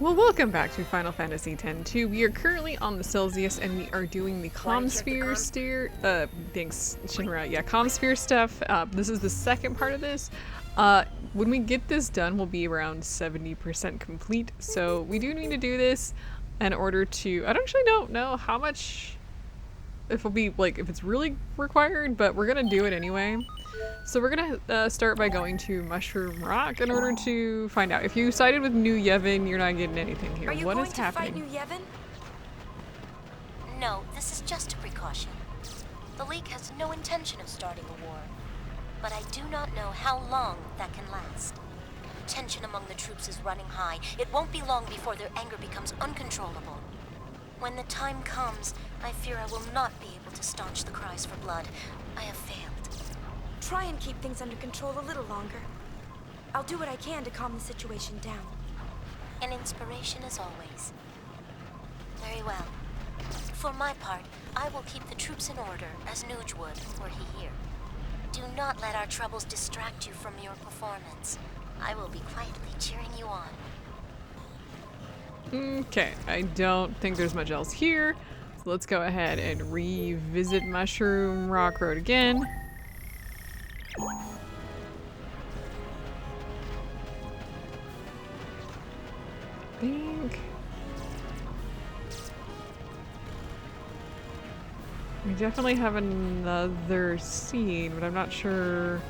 Well, welcome back to Final Fantasy X-2. We are currently on the Celsius and we are doing the Commspheres thanks, Shinra. Yeah, Commsphere stuff. This is the second part of this. When we get this done, we'll be around 70% complete. So we do need to do this in order to, I don't know how much, if it'll be, like, if it's really required, but we're gonna do it anyway. So we're gonna start by going to Mushroom Rock in order to find out. If you sided with New Yevon, you're not getting anything here. What is happening? Are you going to fight New Yevon? No, this is just a precaution. The League has no intention of starting a war, but I do not know how long that can last. Tension among the troops is running high. It won't be long before their anger becomes uncontrollable. When the time comes, I fear I will not be able to staunch the cries for blood. I have failed. Try and keep things under control a little longer. I'll do what I can to calm the situation down. An inspiration as always. Very well. For my part, I will keep the troops in order, as Nuge would, were he here. Do not let our troubles distract you from your performance. I will be quietly cheering you on. Okay, I don't think there's much else here. So let's go ahead and revisit Mushroom Rock Road again. I think we definitely have another scene, but I'm not sure.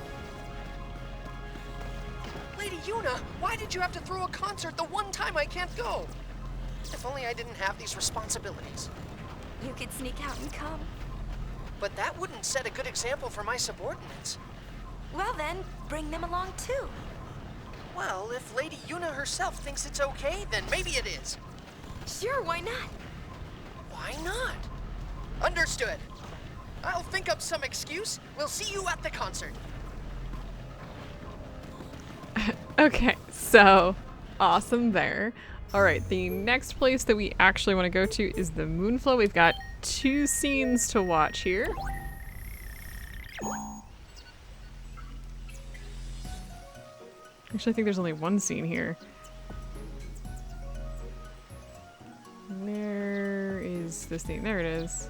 Lady Yuna, why did you have to throw a concert the one time I can't go? If only I didn't have these responsibilities. You could sneak out and come. But that wouldn't set a good example for my subordinates. Well then, bring them along too. Well, if Lady Yuna herself thinks it's okay, then maybe it is. Sure, why not? Why not? Understood. I'll think up some excuse. We'll see you at the concert. Okay, so awesome there. All right, the next place that we actually want to go to is the Moonflow. We've got 2 scenes to watch here. Actually, I think there's only 1 scene here. Where is this scene? There it is.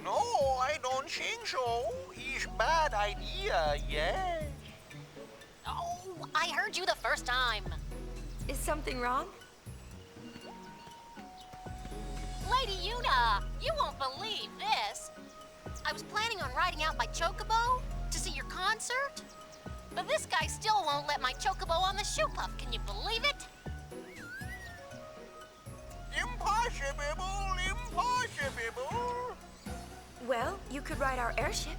No, I don't think so. It's bad idea, yes. Oh, I heard you the first time. Is something wrong? Lady Yuna, you won't believe this. I was planning on riding out my chocobo to see your concert, but this guy still won't let my chocobo on the shoe puff. Can you believe it? Impossible, impossible. Well, you could ride our airship.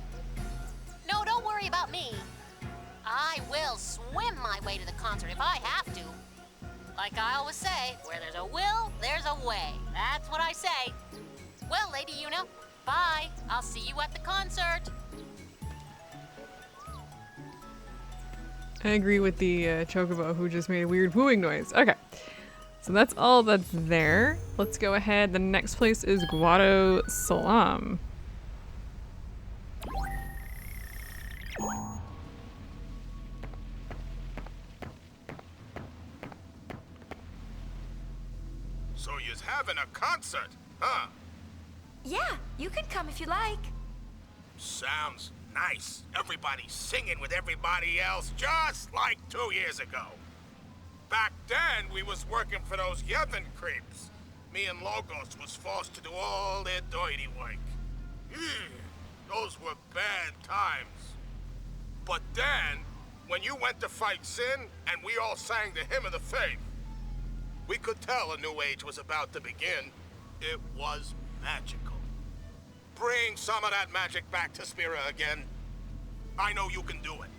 No, don't worry about me. I will swim my way to the concert if I have to. Like I always say, where there's a will, there's a way. That's what I say. Well, Lady Yuna, bye. I'll see you at the concert. I agree with the chocobo who just made a weird wooing noise. Okay, so that's all that's there. Let's go ahead. The next place is Guado Salam. So you're having a concert, huh? Yeah, you can come if you like. Sounds nice. Everybody singing with everybody else, just like 2 years ago. Back then, we was working for those Yevon creeps. Me and Logos was forced to do all their dirty work. Those were bad times. But then, when you went to fight Sin, and we all sang the Hymn of the Faith, we could tell a new age was about to begin. It was magical. Bring some of that magic back to Spira again. I know you can do it.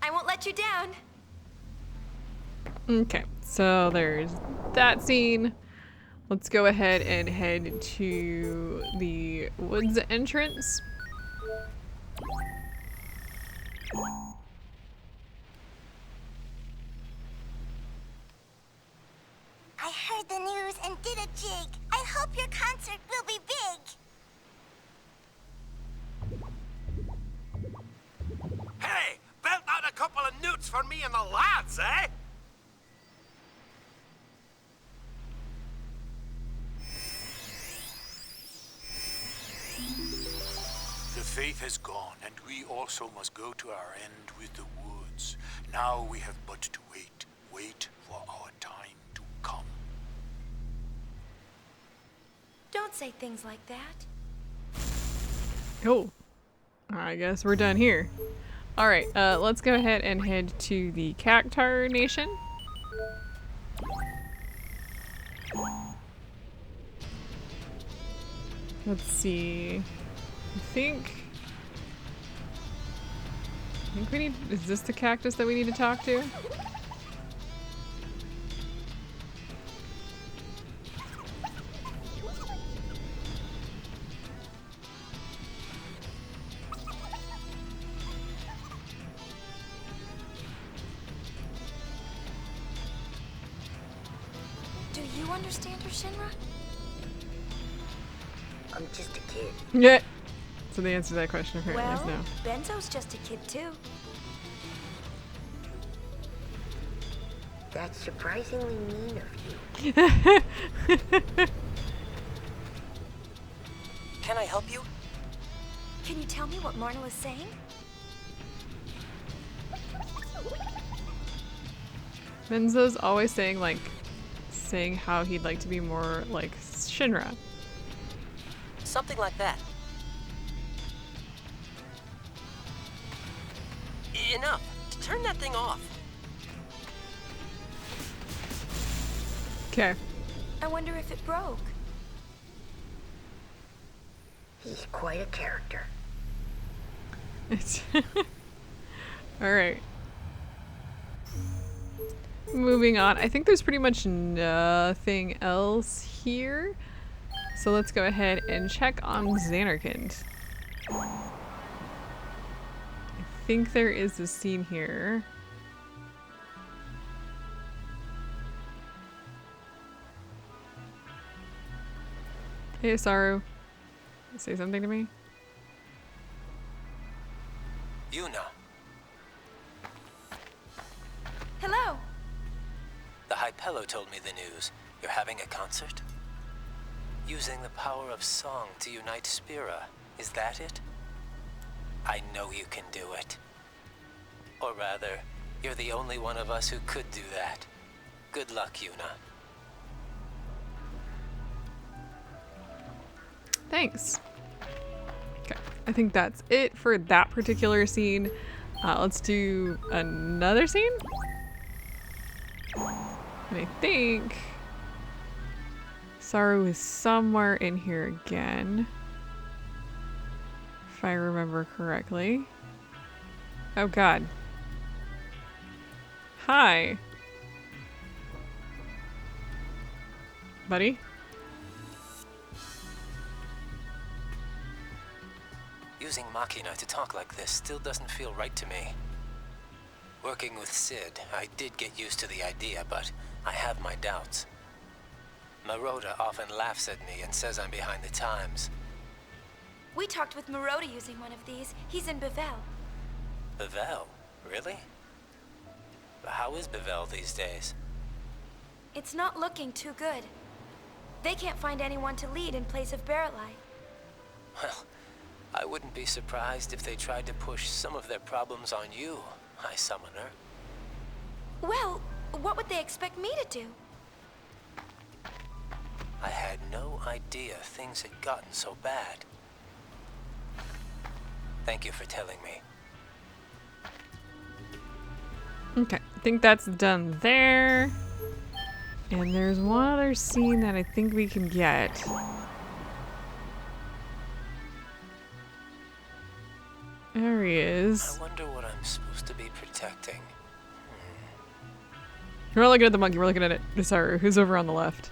I won't let you down. Okay, so there's that scene. Let's go ahead and head to the woods entrance. I heard the news and did a jig. I hope your concert will be big. on me and the lads, eh? The faith has gone, and we also must go to our end with the woods. Now we have but to wait. Wait for our time to come. Don't say things like that. Oh, I guess we're done here. All right, let's go ahead and head to the Cactar Nation. Let's see. I think we need. Is this the cactus that we need to talk to? Do you understand her, Shinra? I'm just a kid. Yeah. So the answer to that question apparently Well, is no. Benzo's just a kid too. That's surprisingly mean of you. Can I help you? Can you tell me what Marnell is saying? Benzo's always saying how he'd like to be more like Shinra. Something like that. Enough. Turn that thing off. Okay. I wonder if it broke. He's quite a character. It's all right. Moving on. I think there's pretty much nothing else here. So let's go ahead and check on Xanarkand. I think there is a scene here. Hey, Saru. Say something to me. Yuna, Hello. the Hypello told me the news. You're having a concert? Using the power of song to unite Spira. Is that it? I know you can do it. Or rather, you're the only one of us who could do that. Good luck, Yuna. Thanks. Okay, I think that's it for that particular scene. Let's do another scene. And I think Saru is somewhere in here again, if I remember correctly. Oh God. Hi. Buddy? Using Machina to talk like this still doesn't feel right to me. Working with Sid, I did get used to the idea, but I have my doubts. Maroda often laughs at me and says I'm behind the times. We talked with Maroda using one of these. He's in Bevel. Bevel? Really? How is Bevel these days? It's not looking too good. They can't find anyone to lead in place of Barrelai. Well, I wouldn't be surprised if they tried to push some of their problems on you, High Summoner. Well, what would they expect me to do? I had no idea things had gotten so bad. Thank you for telling me. Okay, I think that's done there. And there's one other scene that I think we can get. There he is. I wonder what I'm supposed to be protecting. We're not looking at the monkey, we're looking at it. Sorry, who's over on the left?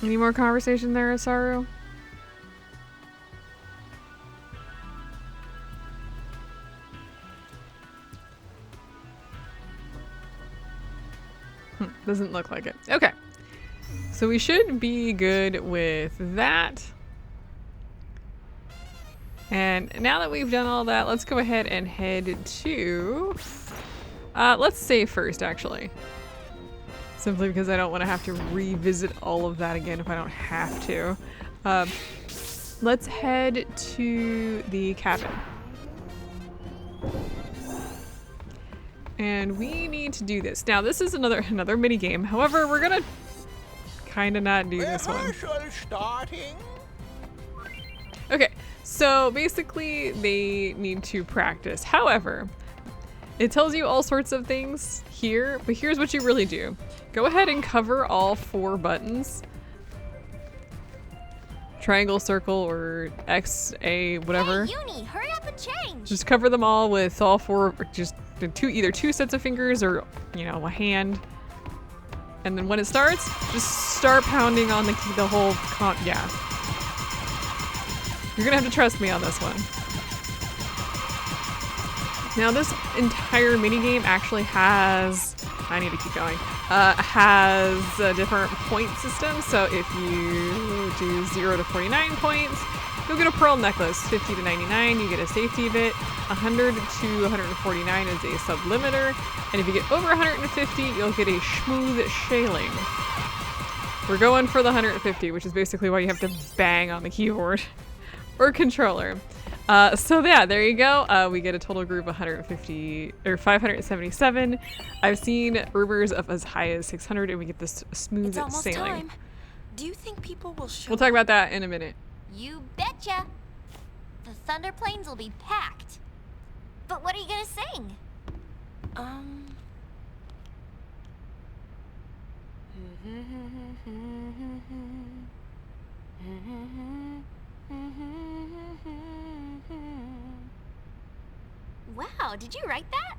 Any more conversation there, Asaru? Doesn't look like it. Okay. So we should be good with that. And now that we've done all that, let's go ahead and head to... let's save first, actually. Simply because I don't want to have to revisit all of that again if I don't have to. Let's head to the cabin. And we need to do this. Now, this is another mini game. However, we're gonna kind of not do this one. Starting. Okay, so basically they need to practice. However, it tells you all sorts of things here, but here's what you really do. Go ahead and cover all 4 buttons. Triangle, circle, or X, A, whatever. Hey, Uni, hurry up and change. Just cover them all with all 4, just either 2 sets of fingers or, you know, a hand. And then when it starts, just start pounding on the key, the whole yeah. You're gonna have to trust me on this one. Now this entire minigame actually has, I need to keep going, has a different point system. So if you do 0 to 49 points, you'll get a pearl necklace. 50 to 99, you get a safety bit. 100 to 149 is a sublimiter. And if you get over 150, you'll get a smooth shailing. We're going for the 150, which is basically why you have to bang on the keyboard or controller. So yeah, there you go. We get a total group of 150 or 577. I've seen rumors of as high as 600, and we get this smooth It's almost sailing. time. Do you think people will show We'll talk about that in a minute. You betcha. The Thunder Plains will be packed. But what are you gonna sing? Wow, did you write that?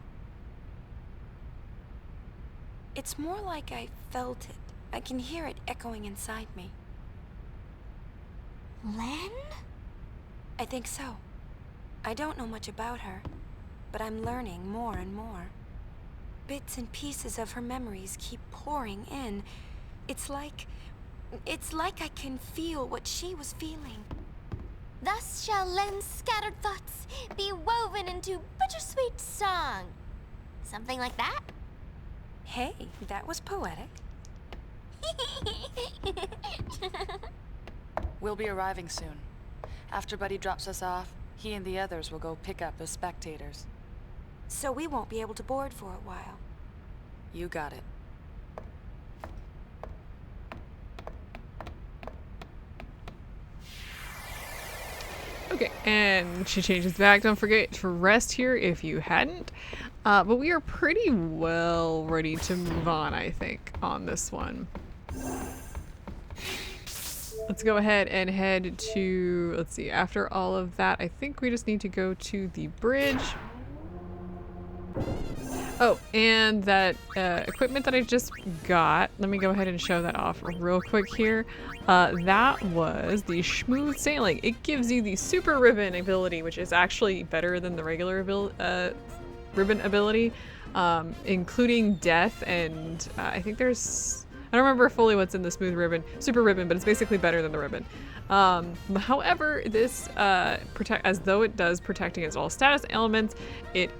It's more like I felt it. I can hear it echoing inside me. Len? I think so. I don't know much about her, but I'm learning more and more. Bits and pieces of her memories keep pouring in. It's like I can feel what she was feeling. Thus shall Len's scattered thoughts be woven into bittersweet song. Something like that? Hey, that was poetic. We'll be arriving soon. After Buddy drops us off, he and the others will go pick up as spectators. So we won't be able to board for a while. You got it. Okay, and she changes back. Don't forget to rest here if you hadn't. But we are pretty well ready to move on, I think, on this one. Let's go ahead and head to, let's see, after all of that, I think we just need to go to the bridge. Oh, and that equipment that I just got, let me go ahead and show that off real quick here. That was the smooth sailing. It gives you the super ribbon ability, which is actually better than the regular ribbon ability, including death, and I think there's, I don't remember fully what's in the super ribbon, but it's basically better than the ribbon. However, this as though it does protect against all status elements, it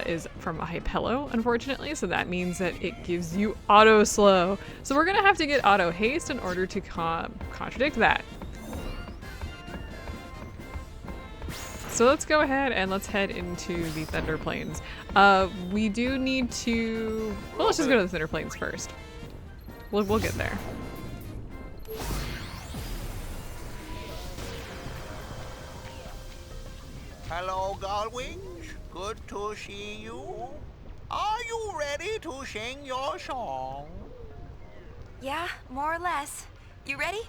is from a Hypello, unfortunately, so that means that it gives you auto slow. So we're gonna have to get auto haste in order to contradict that. So let's go ahead and let's head into the Thunder Plains. We do need to, well, let's just go to the Thunder Plains first. We'll get there. Hello, Gullwings. Good to see you. Are you ready to sing your song? Yeah, more or less. You ready?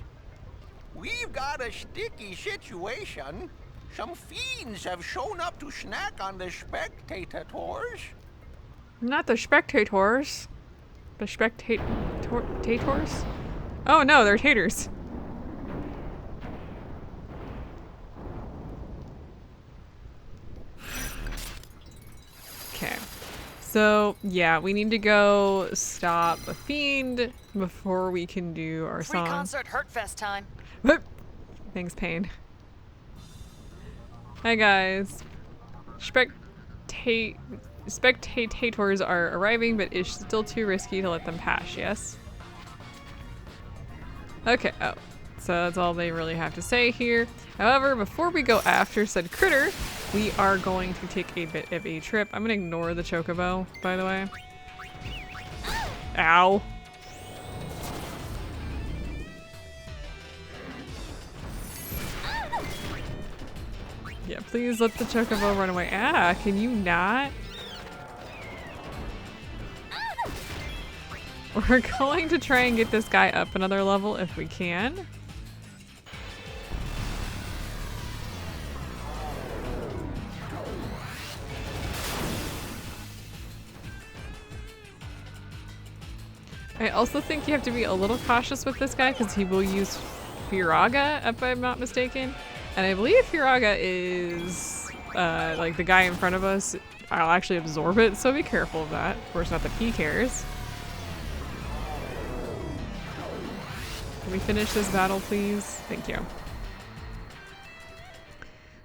We've got a sticky situation. Some fiends have shown up to snack on the spectators. Not the spectators. The spectators? Oh no, they're taters. Okay. So, yeah, we need to go stop a fiend before we can do our Free song. concert Hurtfest time. Thanks, Pain. Hi guys. Spectators are arriving, but it's still too risky to let them pass, yes? Okay, oh. So that's all they really have to say here. However, before we go after said critter, we are going to take a bit of a trip. I'm gonna ignore the chocobo, by the way. Ow. Yeah, please let the chocobo run away. Ah, can you not? We're going to try and get this guy up another level if we can. I also think you have to be a little cautious with this guy because he will use Firaga, if I'm not mistaken. And I believe Firaga is, like the guy in front of us, I'll actually absorb it, so be careful of that. Of course, not that he cares. Can we finish this battle, please? Thank you.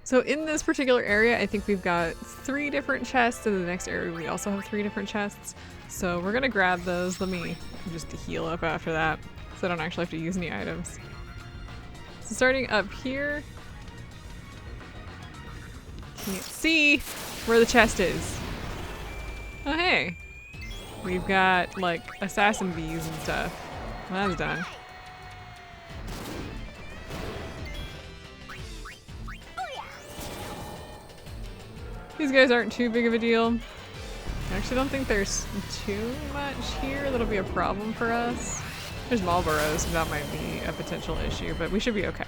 So in this particular area, I think we've got 3 different chests. In the next area, we also have 3 different chests. So we're gonna grab those. Let me just heal up after that, so I don't actually have to use any items. So starting up here, can't see where the chest is. Oh hey, we've got like assassin bees and stuff. Well, that's done. These guys aren't too big of a deal. I actually don't think there's too much here that'll be a problem for us. There's Marlboros, so that might be a potential issue, but we should be okay.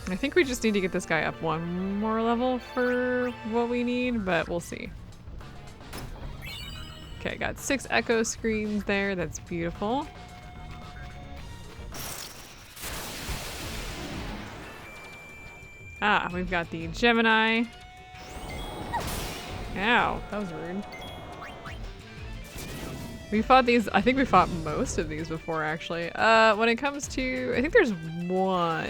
I think we just need to get this guy up 1 more level for what we need, but we'll see. Okay, got 6 echo screens there. That's beautiful. Ah, we've got the Gemini. Ow, that was rude. We fought these, I think we fought most of these before actually. When it comes to, I think there's 1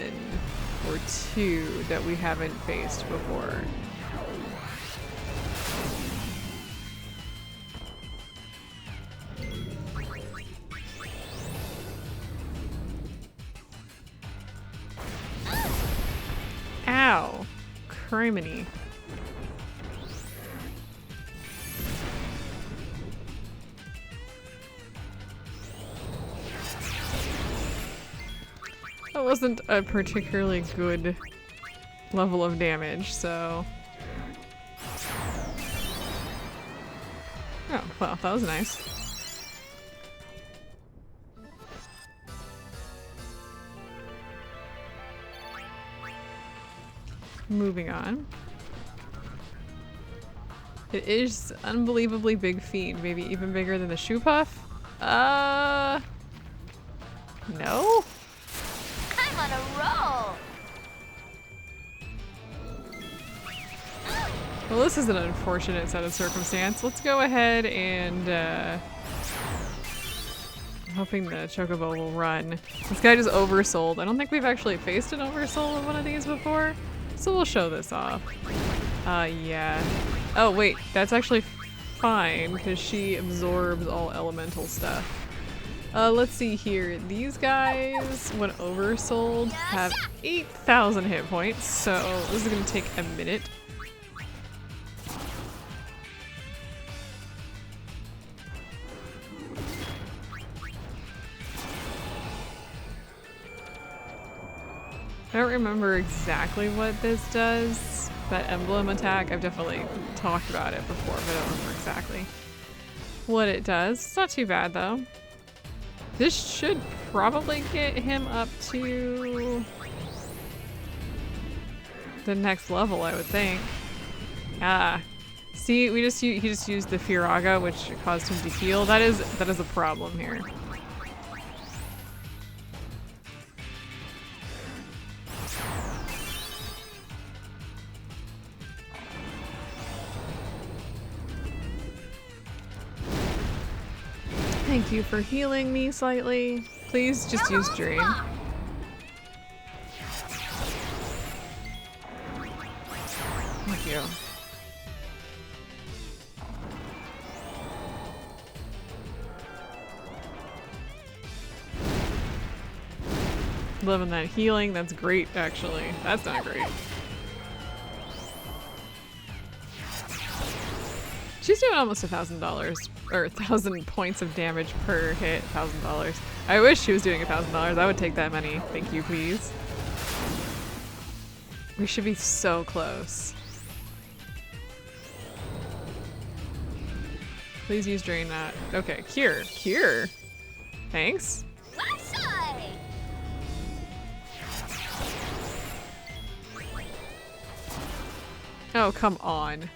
or 2 that we haven't faced before. Ow, criminy. That wasn't a particularly good level of damage, so... Oh, well, that was nice. Moving on. It is unbelievably big fiend, maybe even bigger than the shoe puff. No? I'm on a roll. Well, this is an unfortunate set of circumstance. Let's go ahead and, I'm hoping the chocobo will run. This guy just oversold. I don't think we've actually faced an oversoul of one of these before, so we'll show this off. Yeah. Oh, wait, that's actually fine, because she absorbs all elemental stuff. Let's see here. These guys, when oversold, have 8,000 hit points, so this is gonna take a minute. I don't remember exactly what this does. That emblem attack, I've definitely talked about it before, but I don't remember exactly what it does. It's not too bad though. This should probably get him up to the next level, I would think. Ah. See, he just used the Firaga, which caused him to heal. That is a problem here. Thank you for healing me slightly. Please just use Dream. you. Loving that healing. That's great, actually. That's not great. She's doing almost $1,000 or 1,000 points of damage per hit. $1,000. I wish she was doing $1,000. I would take that money. Thank you, please. We should be so close. Please use drain that. Okay, cure. Cure. Thanks. Oh, come on.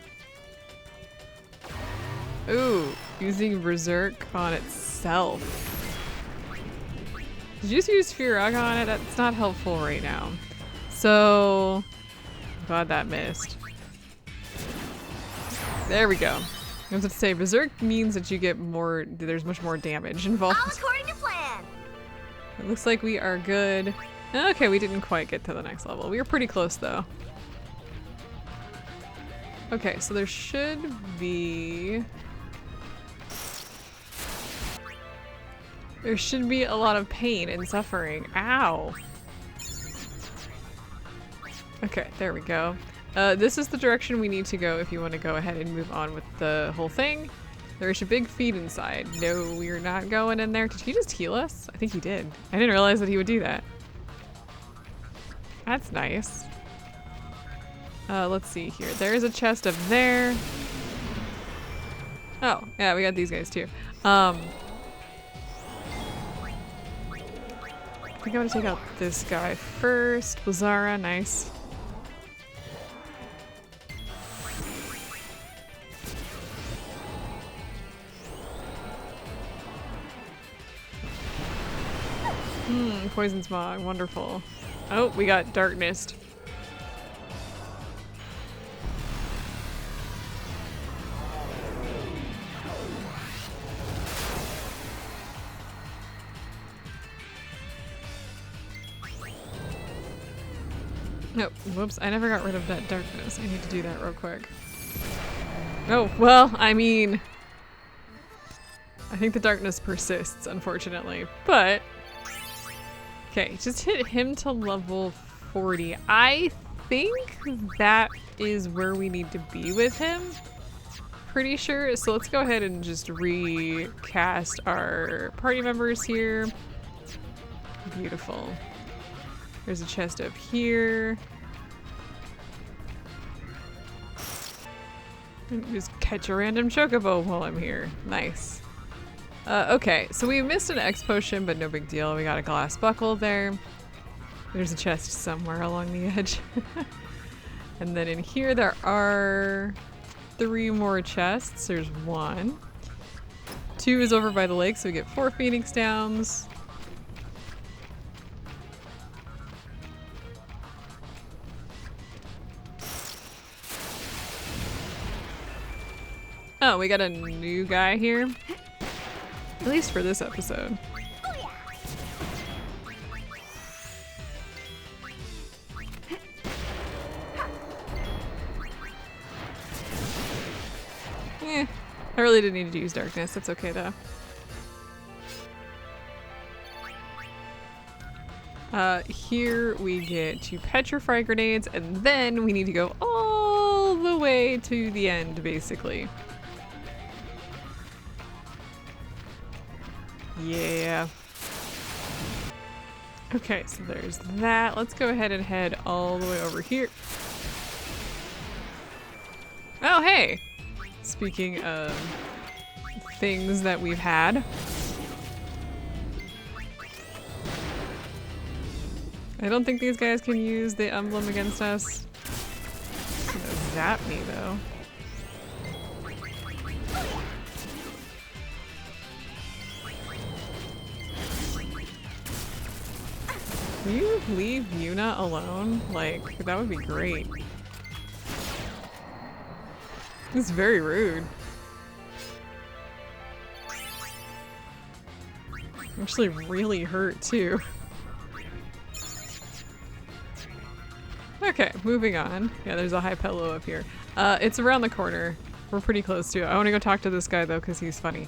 Ooh, using Berserk on itself. Did you just use Firaga on it? That's not helpful right now. So, glad that missed. There we go. I was going to say, Berserk means that you get more, there's much more damage involved. All according to plan. It looks like we are good. Okay, we didn't quite get to the next level. We were pretty close though. Okay, so there should be... There should be a lot of pain and suffering. Ow! Okay, there we go. This is the direction we need to go if you want to go ahead and move on with the whole thing. There's a big feed inside. No, we're not going in there. Did he just heal us? I think he did. I didn't realize that he would do that. That's nice. Let's see here. There's a chest up there. Oh, yeah, we got these guys too. I think I'm gonna take out this guy first. Blazara, nice. Poison smog, wonderful. Oh, we got darkness. No, whoops, I never got rid of that darkness. I need to do that real quick. Oh, well, I mean... I think the darkness persists, unfortunately, but... Okay, just hit him to level 40. I think that is where we need to be with him. Pretty sure, so let's go ahead and just recast our party members here. Beautiful. There's a chest up here. Just catch a random chocobo while I'm here. Nice. Okay, so we missed an X potion, but no big deal. We got a glass buckle there. There's a chest somewhere along the edge. And then in here there are 3 more chests. There's 1. 2 is over by the lake, so we get 4 Phoenix Downs. Oh, we got a new guy here. At least for this episode. I really didn't need to use darkness. That's okay though. Here we get 2 petrify grenades, and then we need to go all the way to the end, basically. Yeah. Okay, so there's that. Let's go ahead and head all the way over here. Oh, hey! Speaking of things that we've had. I don't think these guys can use the emblem against us. It's gonna zap me though. Can you leave Yuna alone? Like, that would be great. It's very rude. Actually really hurt too. Okay, moving on. Yeah, there's a high pillow up here. It's around the corner. We're pretty close to it. I want to go talk to this guy though because he's funny.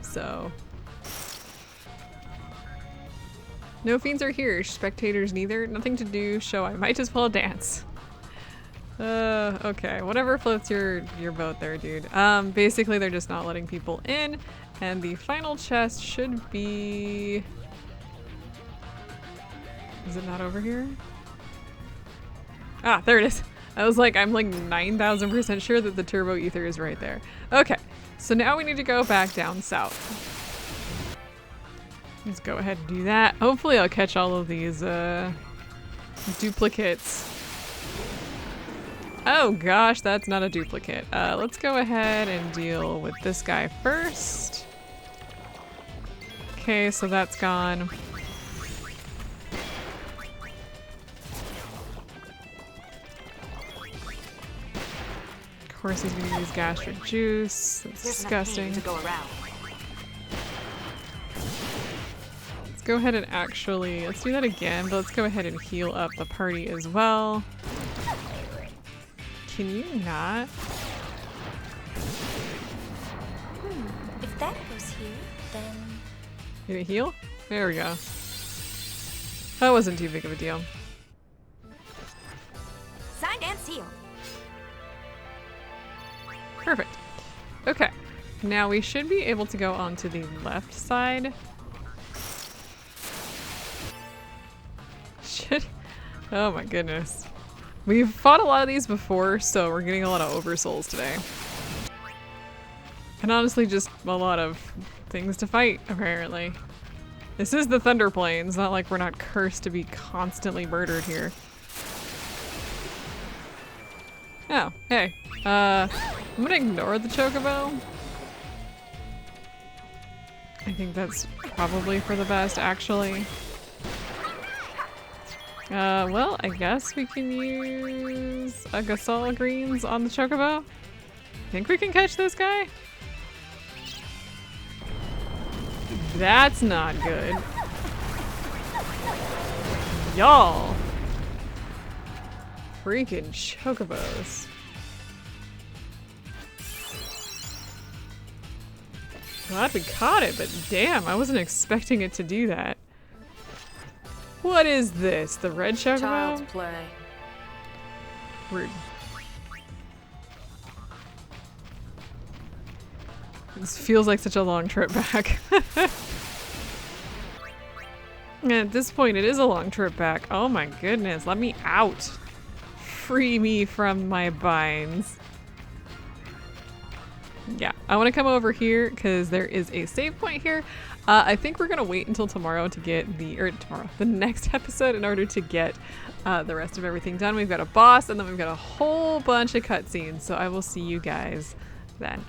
So. No fiends are here. Spectators neither. Nothing to do. Show I might as well dance. Okay. Whatever floats your boat there, dude. Basically they're just not letting people in. And the final chest should be... Is it not over here? Ah, there it is. I was like, I'm like 9,000% sure that the turbo ether is right there. Okay. So now we need to go back down south. Let's go ahead and do that. Hopefully I'll catch all of these duplicates. Oh gosh, that's not a duplicate. Let's go ahead and deal with this guy first. Okay, so that's gone. Of course he's gonna use gastric juice. It's disgusting. To go around. Let's go ahead and actually, let's do that again, but let's go ahead and heal up the party as well. Can you not? If that goes here, then... Did it heal? There we go. That wasn't too big of a deal. Signed and sealed. Perfect. Okay. Now we should be able to go onto the left side. Oh my goodness. We've fought a lot of these before, so we're getting a lot of oversouls today. And honestly, just a lot of things to fight, apparently. This is the Thunder Plains, not like we're not cursed to be constantly murdered here. Oh, hey. I'm gonna ignore the chocobo. I think that's probably for the best, actually. Well, I guess we can use a Gasol Greens on the chocobo. Think we can catch this guy? That's not good. Y'all. Freaking chocobos. Glad we caught it, but damn, I wasn't expecting it to do that. What is this? The red chocobo? Child's play. Rude. This feels like such a long trip back. And at this point, it is a long trip back. Oh my goodness, let me out. Free me from my binds. Yeah, I want to come over here because there is a save point here. I think we're gonna wait until tomorrow to get the next episode in order to get the rest of everything done. We've got a boss and then we've got a whole bunch of cutscenes, so I will see you guys then.